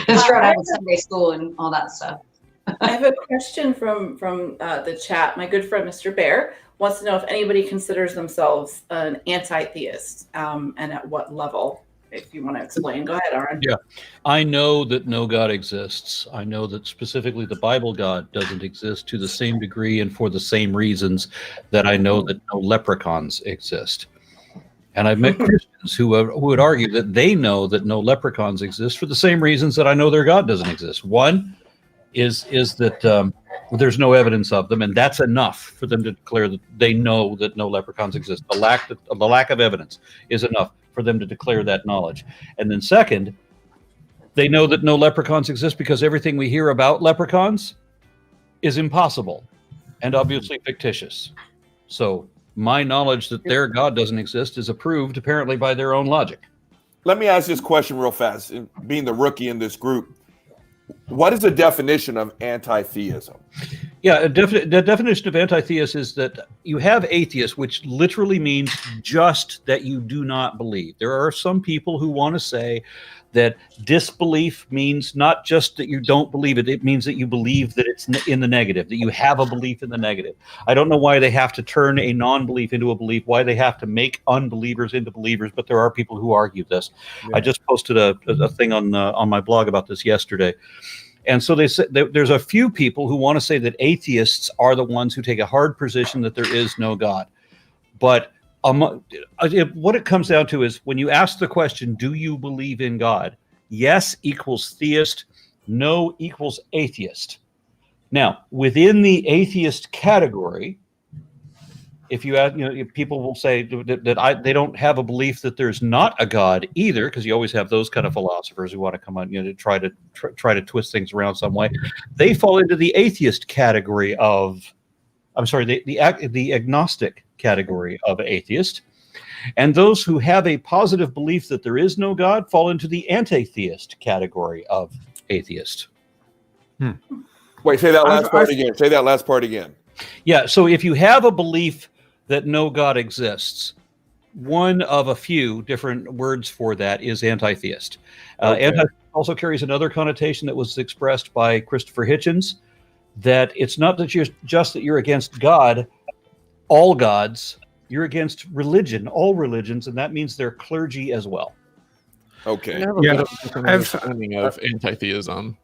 And straight out of Sunday school and all that stuff. I have a question from the chat. My good friend Mr. Bear wants to know if anybody considers themselves an anti-theist, and at what level. If you want to explain, go ahead, Aaron. Yeah, I know that no God exists. I know that specifically the Bible God doesn't exist to the same degree and for the same reasons that I know that no leprechauns exist. And I've met Christians who would argue that they know that no leprechauns exist for the same reasons that I know their God doesn't exist. One is that there's no evidence of them, and that's enough for them to declare that they know that no leprechauns exist. The lack of evidence is enough for them to declare that knowledge. And then second, they know that no leprechauns exist because everything we hear about leprechauns is impossible and obviously fictitious. So my knowledge that their God doesn't exist is approved apparently by their own logic. Let me ask this question real fast. Being the rookie in this group, what is the definition of anti-theism? Yeah, the definition of anti-theist is that you have atheist, which literally means just that you do not believe. There are some people who want to say that disbelief means not just that you don't believe it, it means that you believe that it's in the negative, that you have a belief in the negative. I don't know why they have to turn a non-belief into a belief, why they have to make unbelievers into believers, but there are people who argue this. Yeah. I just posted a thing on my blog about this yesterday. And so they said there's a few people who want to say that atheists are the ones who take a hard position that there is no God. But what it comes down to is when you ask the question, do you believe in God? Yes equals theist, no equals atheist. Now, within the atheist category, if you add, people will say that they don't have a belief that there's not a God either, because you always have those kind of philosophers who want to come on, to try to twist things around some way. They fall into the atheist category of, the agnostic category of atheist, and those who have a positive belief that there is no God fall into the antitheist category of atheist. Wait, say that last part again. Say that last part again. Yeah, so if you have a belief that no God exists, one of a few different words for that is antitheist. Okay. Antitheist also carries another connotation that was expressed by Christopher Hitchens, that it's not that you're against God, all gods, you're against religion, all religions, and that means they're clergy as well. Okay. Yeah, I have understanding of antitheism.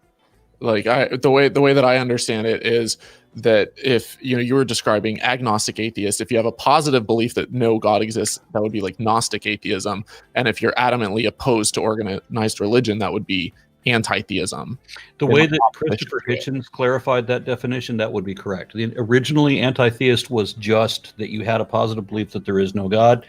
Like the way that I understand it is that if you were describing agnostic atheist, if you have a positive belief that no God exists, that would be like Gnostic atheism, and if you're adamantly opposed to organized religion, that would be anti-theism. The way that Christopher Hitchens clarified that definition, that would be correct. Originally, anti-theist was just that you had a positive belief that there is no God.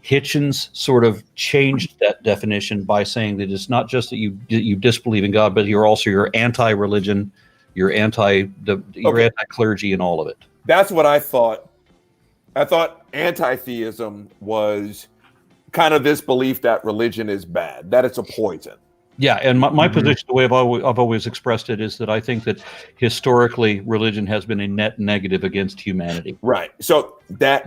Hitchens sort of changed that definition by saying that it's not just that you disbelieve in God, but you're anti-religion, you're anti-clergy, and all of it. That's what I thought. I thought anti-theism was kind of this belief that religion is bad, that it's a poison. Yeah, and my position, the way I've always expressed it, is that I think that historically religion has been a net negative against humanity. Right. So that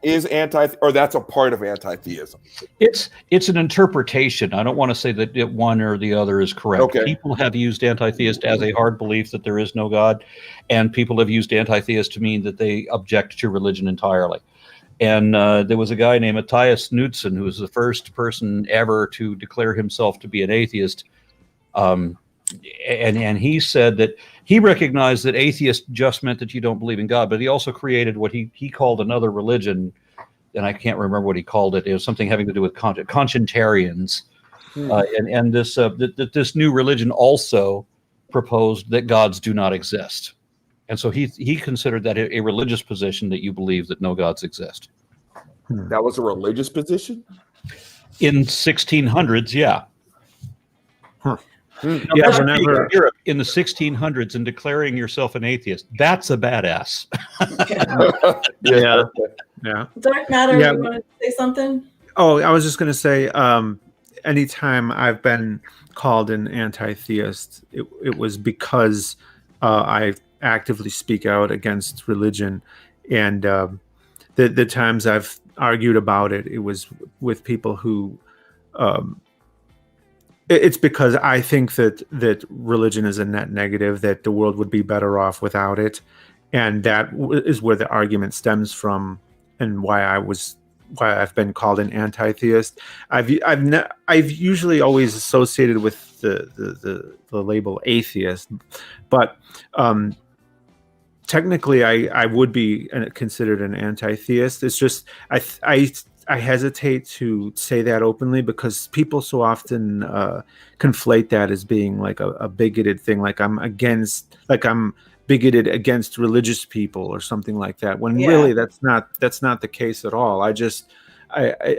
is that's a part of anti-theism. It's an interpretation. I don't want to say that one or the other is correct. Okay. People have used anti-theist as a hard belief that there is no God, and people have used anti-theist to mean that they object to religion entirely. And there was a guy named Matthias Knudsen who was the first person ever to declare himself to be an atheist. And he said that he recognized that atheist just meant that you don't believe in God, but he also created what he called another religion, and I can't remember what he called it. It was something having to do with conscientarians. And this new religion also proposed that gods do not exist. And so he considered that a religious position, that you believe that no gods exist. That was a religious position? In 1600s, yeah. Huh. Yeah, whenever Europe in the 1600s and declaring yourself an atheist, that's a badass. Yeah. Dark Matter, you want to say something? Oh, I was just going to say, anytime I've been called an anti-theist, it was because I actively speak out against religion, and the times I've argued about it, it was with people who It's because I think that religion is a net negative, that the world would be better off without it, and that is where the argument stems from, and why I've been called an anti-theist. I've usually always associated with the label atheist, but technically I would be considered an anti-theist. It's just I hesitate to say that openly because people so often conflate that as being like a bigoted thing, like I'm bigoted against religious people or something like that, when really that's not the case at all.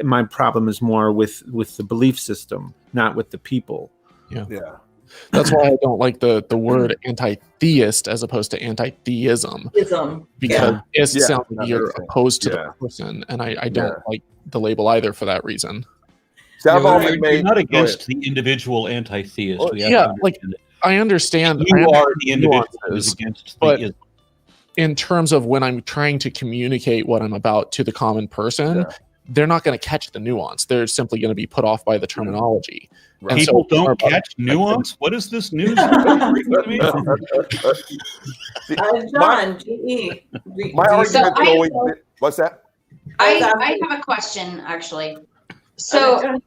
My problem is more with the belief system, not with the people. Yeah. That's why I don't like the word anti-theist as opposed to antitheism, because it sounds like you're opposed to the person, and I don't like the label either for that reason. So you're not against the individual anti-theist. I understand. You are the individual who's against theism. In terms of when I'm trying to communicate what I'm about to the common person, they're not going to catch the nuance. They're simply going to be put off by the terminology. Right. And People don't catch nuance? What is this news? John, My argument always. What's that? I have a question, actually. So,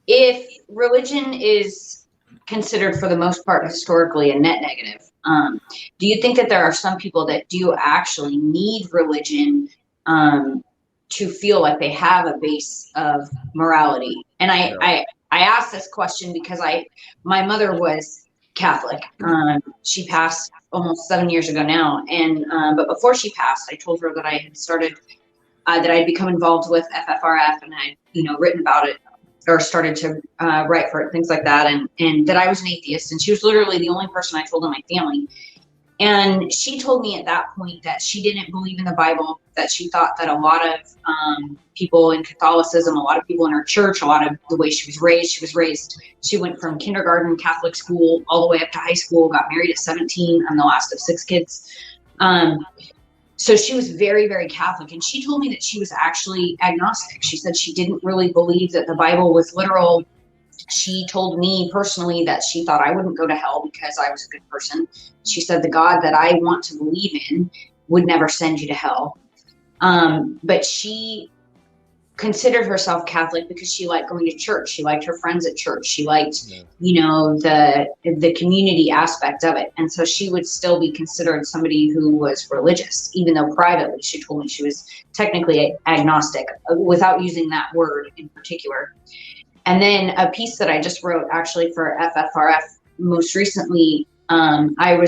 if religion is considered, for the most part, historically a net negative, do you think that there are some people that do actually need religion to feel like they have a base of morality? And I asked this question because my mother was Catholic. She passed almost 7 years ago now, and but before she passed, I told her that I had started that I'd become involved with FFRF, and I'd written about it or started to write for it, things like that, and that I was an atheist. And she was literally the only person I told in my family. And she told me at that point that she didn't believe in the Bible, that she thought that a lot of people in Catholicism, a lot of people in her church, a lot of the way she was raised, she went from kindergarten, Catholic school, all the way up to high school, got married at 17. I'm the last of 6 kids. So she was very, very Catholic. And she told me that she was actually agnostic. She said she didn't really believe that the Bible was literal. She told me personally that she thought I wouldn't go to hell because I was a good person. She said the God that I want to believe in would never send you to hell. But she considered herself Catholic because she liked going to church. She liked her friends at church. She liked, the community aspect of it. And so she would still be considered somebody who was religious, even though privately she told me she was technically agnostic, without using that word in particular. And then a piece that I just wrote actually for FFRF most recently, I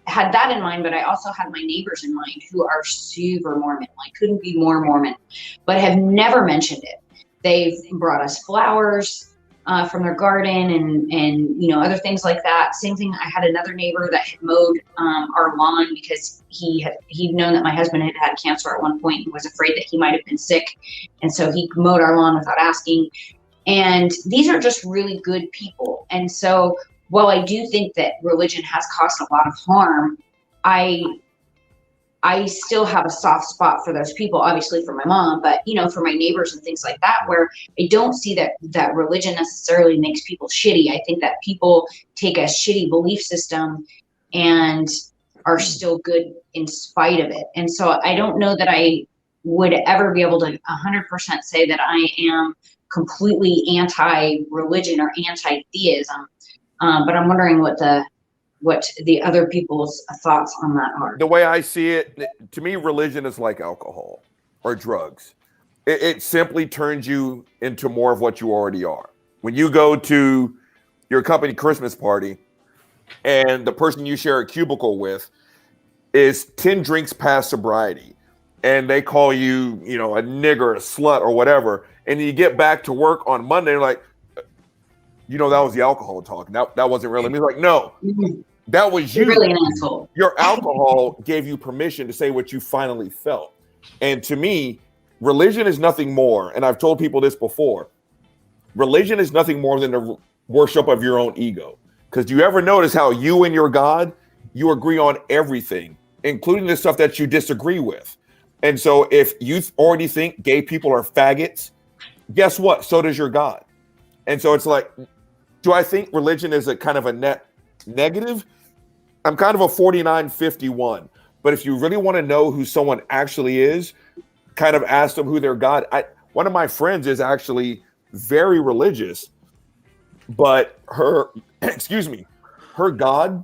had that in mind, but I also had my neighbors in mind who are super Mormon, like couldn't be more Mormon, but have never mentioned it. They've brought us flowers from their garden and other things like that. Same thing. I had another neighbor that had mowed our lawn because he'd known that my husband had had cancer at one point and was afraid that he might have been sick, and so he mowed our lawn without asking. And these are just really good people. And so while I do think that religion has caused a lot of harm, I still have a soft spot for those people, obviously for my mom, but for my neighbors and things like that, where I don't see that religion necessarily makes people shitty. I think that people take a shitty belief system and are still good in spite of it. And so I don't know that I would ever be able to 100% say that I am completely anti-religion or anti-theism, but I'm wondering what the other people's thoughts on that are. The way I see it, to me, religion is like alcohol or drugs. It simply turns you into more of what you already are. When you go to your company Christmas party and the person you share a cubicle with is 10 drinks past sobriety, and they call you, a nigger, a slut, or whatever, and you get back to work on Monday, you're like, that was the alcohol talking. That wasn't really me. Like, no, that was you. You're really an asshole. Your alcohol gave you permission to say what you finally felt. And to me, religion is nothing more. And I've told people this before. Religion is nothing more than the worship of your own ego. Because do you ever notice how you and your God, you agree on everything, including the stuff that you disagree with? And so if you already think gay people are faggots, guess what? So does your God. And so it's like, Do I think religion is a kind of a net negative? I'm kind of a 49-51. But if you really want to know who someone actually is, kind of ask them who their God. One of my friends is actually very religious, but her God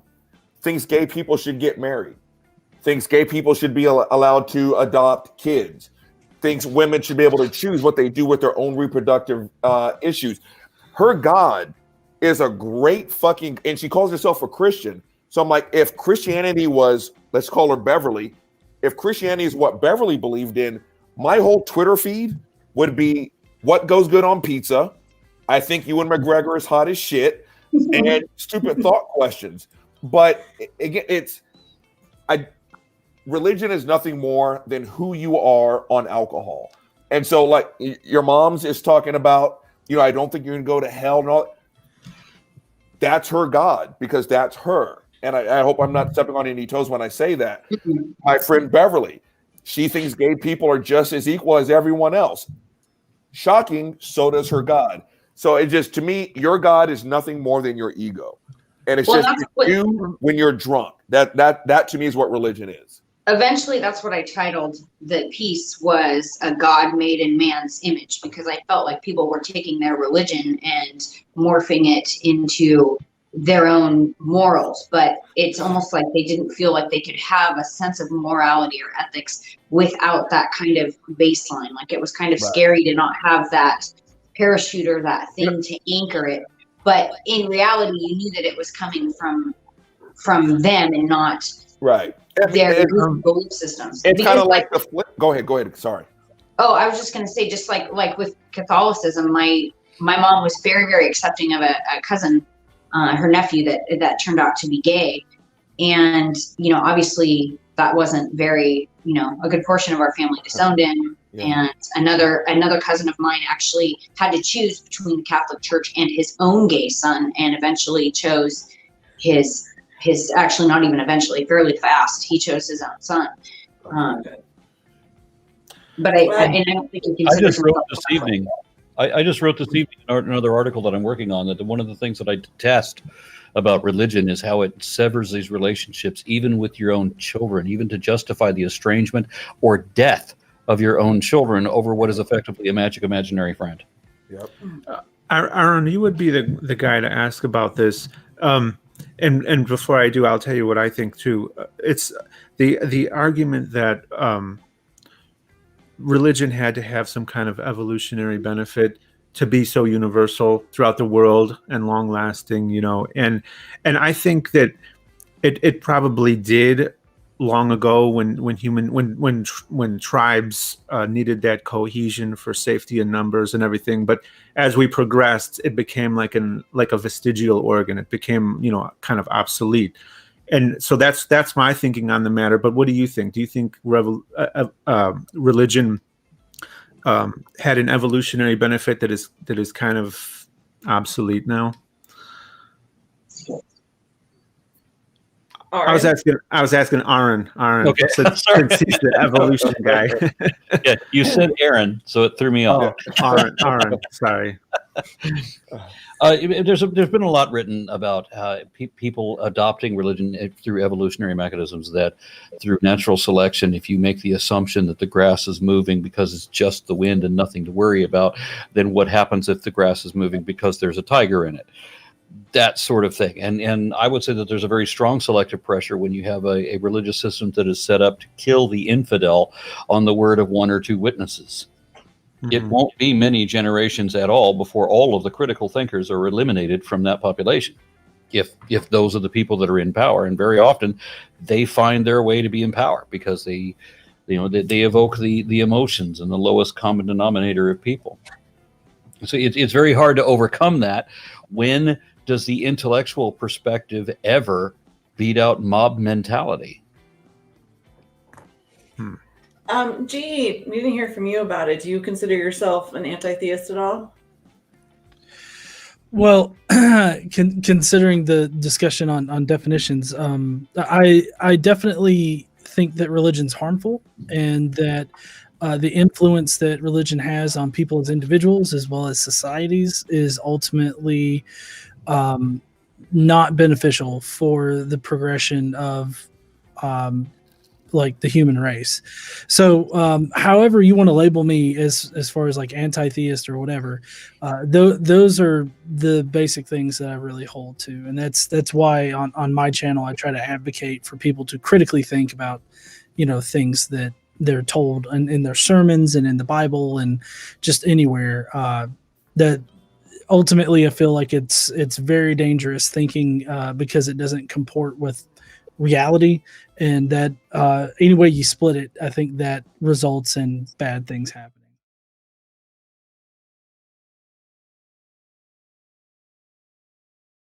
thinks gay people should get married, thinks gay people should be allowed to adopt kids, thinks women should be able to choose what they do with their own reproductive issues. Her God is a great fucking, and she calls herself a Christian. So I'm like, if Christianity was, let's call her Beverly, if Christianity is what Beverly believed in, my whole Twitter feed would be what goes good on pizza. I think Ewan McGregor is hot as shit, and stupid thought questions. But again, religion is nothing more than who you are on alcohol. And so, like, your mom's is talking about, I don't think you're gonna go to hell and all. That's her God, because that's her. And I hope I'm not stepping on any toes when I say that. My friend Beverly, she thinks gay people are just as equal as everyone else. Shocking, so does her God. So it just, to me, your God is nothing more than your ego. And it's just you when you're drunk. That to me is what religion is. Eventually, that's what I titled the piece, was a God made in man's image, because I felt like people were taking their religion and morphing it into their own morals, but it's almost like they didn't feel like they could have a sense of morality or ethics without that kind of baseline. Like, it was kind of scary to not have that parachute or that thing to anchor it. But in reality, you knew that it was coming from them and not their belief systems. It's kind of like the flip. Go ahead. Sorry. Oh, I was just going to say, just like with Catholicism, my mom was very, very accepting of a cousin, her nephew that turned out to be gay. And, obviously that wasn't very, a good portion of our family disowned him. Yeah. And another cousin of mine actually had to choose between the Catholic Church and his own gay son, and eventually chose his actually, not even eventually, fairly fast, he chose his own son. But I don't think you can. I just wrote this evening another article that I'm working on, that one of the things that I detest about religion is how it severs these relationships, even with your own children, even to justify the estrangement or death of your own children over what is effectively a magic imaginary friend. Yep. Aaron, you would be the guy to ask about this. And before I do, I'll tell you what I think too. It's the argument that religion had to have some kind of evolutionary benefit to be so universal throughout the world and long lasting, and I think that it probably did long ago when tribes needed that cohesion for safety and numbers and everything. But as we progressed, it became like a vestigial organ. It became, kind of obsolete. And so that's my thinking on the matter. But what do you think? Do you think religion had an evolutionary benefit that is kind of obsolete now? Right. I was asking Aaron. Okay. Since he's the evolution guy. Yeah, you said Aaron, so it threw me off. Aaron. Sorry. There's been a lot written about people adopting religion through evolutionary mechanisms, that through natural selection, if you make the assumption that the grass is moving because it's just the wind and nothing to worry about, then what happens if the grass is moving because there's a tiger in it? That sort of thing. And I would say that there's a very strong selective pressure when you have a religious system that is set up to kill the infidel on the word of one or two witnesses. Mm-hmm. It won't be many generations at all before all of the critical thinkers are eliminated from that population, if those are the people that are in power. And very often they find their way to be in power because they evoke the emotions and the lowest common denominator of people. So it's very hard to overcome that. When does the intellectual perspective ever beat out mob mentality? G, we didn't hear from you about it. Do you consider yourself an anti-theist at all? Well, considering the discussion on definitions, I definitely think that religion's harmful, and that the influence that religion has on people as individuals as well as societies is ultimately not beneficial for the progression of like the human race. So however you want to label me as far as like anti-theist or whatever, those are the basic things that I really hold to. And that's why on my channel I try to advocate for people to critically think about, you know, things that they're told in their sermons and in the Bible and just anywhere, that ultimately I feel like it's very dangerous thinking because it doesn't comport with reality, and that any way you split it, I think that results in bad things happening.